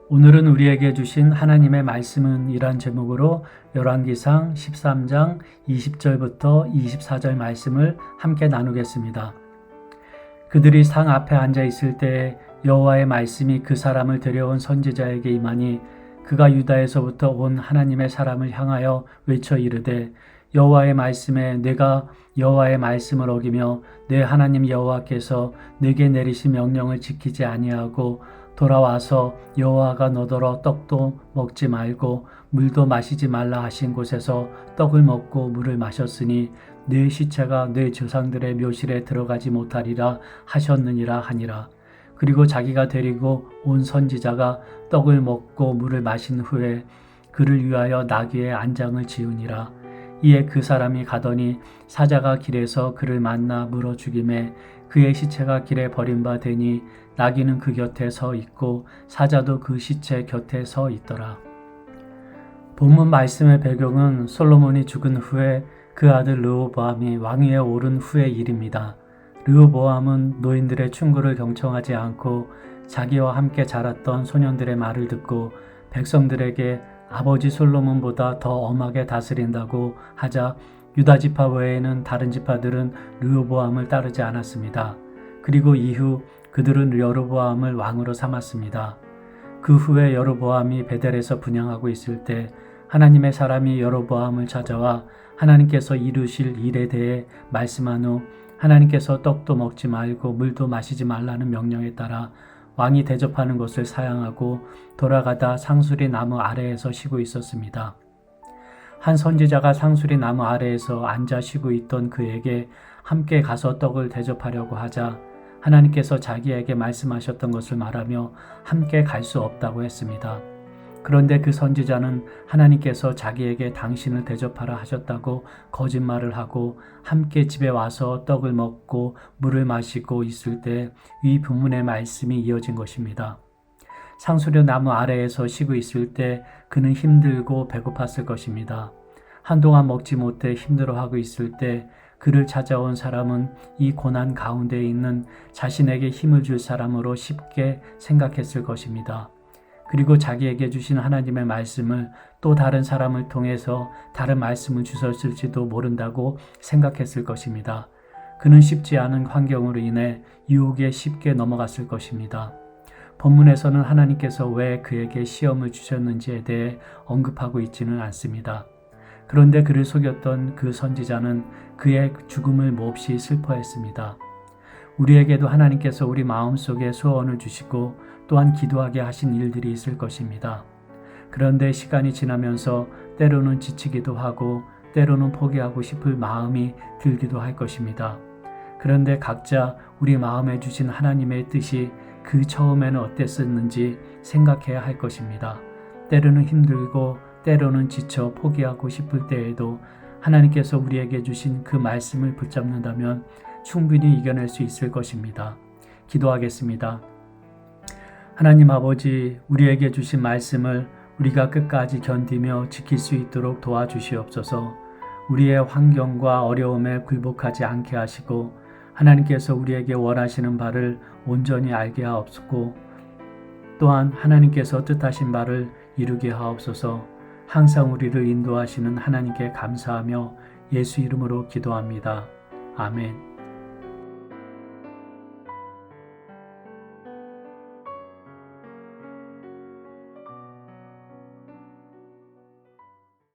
오늘은 우리에게 주신 하나님의 말씀은 이란 제목으로 열왕기상 13장 20절부터 24절 말씀을 함께 나누겠습니다. 그들이 상 앞에 앉아 있을 때 여호와의 말씀이 그 사람을 데려온 선지자에게 임하니 그가 유다에서부터 온 하나님의 사람을 향하여 외쳐 이르되 여호와의 말씀에 내가 여호와의 말씀을 어기며 내 하나님 여호와께서 내게 내리신 명령을 지키지 아니하고 돌아와서 여호와가 너더러 떡도 먹지 말고 물도 마시지 말라 하신 곳에서 떡을 먹고 물을 마셨으니 내 시체가 내 조상들의 묘실에 들어가지 못하리라 하셨느니라 하니라. 그리고 자기가 데리고 온 선지자가 떡을 먹고 물을 마신 후에 그를 위하여 나귀의 안장을 지으니라. 이에 그 사람이 가더니 사자가 길에서 그를 만나 물어 죽이매 그의 시체가 길에 버린 바 되니 나귀는 그 곁에 서 있고 사자도 그 시체 곁에 서 있더라. 본문 말씀의 배경은 솔로몬이 죽은 후에 그 아들 르호보암이 왕위에 오른 후의 일입니다. 르호보암은 노인들의 충고를 경청하지 않고 자기와 함께 자랐던 소년들의 말을 듣고 백성들에게 아버지 솔로몬보다 더 엄하게 다스린다고 하자 유다 지파 외에는 다른 지파들은 르호보암을 따르지 않았습니다. 그리고 이후 그들은 여로보암을 왕으로 삼았습니다. 그 후에 여로보암이 베델에서 분향하고 있을 때 하나님의 사람이 여로보암을 찾아와 하나님께서 이루실 일에 대해 말씀한 후 하나님께서 떡도 먹지 말고 물도 마시지 말라는 명령에 따라 왕이 대접하는 곳을 사양하고 돌아가다 상수리 나무 아래에서 쉬고 있었습니다. 한 선지자가 상수리 나무 아래에서 앉아 쉬고 있던 그에게 함께 가서 떡을 대접하려고 하자 하나님께서 자기에게 말씀하셨던 것을 말하며 함께 갈 수 없다고 했습니다. 그런데 그 선지자는 하나님께서 자기에게 당신을 대접하라 하셨다고 거짓말을 하고 함께 집에 와서 떡을 먹고 물을 마시고 있을 때 이 본문의 말씀이 이어진 것입니다. 상수리 나무 아래에서 쉬고 있을 때 그는 힘들고 배고팠을 것입니다. 한동안 먹지 못해 힘들어하고 있을 때 그를 찾아온 사람은 이 고난 가운데 있는 자신에게 힘을 줄 사람으로 쉽게 생각했을 것입니다. 그리고 자기에게 주신 하나님의 말씀을 또 다른 사람을 통해서 다른 말씀을 주셨을지도 모른다고 생각했을 것입니다. 그는 쉽지 않은 환경으로 인해 유혹에 쉽게 넘어갔을 것입니다. 본문에서는 하나님께서 왜 그에게 시험을 주셨는지에 대해 언급하고 있지는 않습니다. 그런데 그를 속였던 그 선지자는 그의 죽음을 몹시 슬퍼했습니다. 우리에게도 하나님께서 우리 마음속에 소원을 주시고 또한 기도하게 하신 일들이 있을 것입니다. 그런데 시간이 지나면서 때로는 지치기도 하고 때로는 포기하고 싶을 마음이 들기도 할 것입니다. 그런데 각자 우리 마음에 주신 하나님의 뜻이 그 처음에는 어땠었는지 생각해야 할 것입니다. 때로는 힘들고 때로는 지쳐 포기하고 싶을 때에도 하나님께서 우리에게 주신 그 말씀을 붙잡는다면 충분히 이겨낼 수 있을 것입니다. 기도하겠습니다. 하나님 아버지, 우리에게 주신 말씀을 우리가 끝까지 견디며 지킬 수 있도록 도와주시옵소서. 우리의 환경과 어려움에 굴복하지 않게 하시고 하나님께서 우리에게 원하시는 바를 온전히 알게 하옵소서. 또한 하나님께서 뜻하신 바를 이루게 하옵소서. 항상 우리를 인도하시는 하나님께 감사하며 예수 이름으로 기도합니다. 아멘.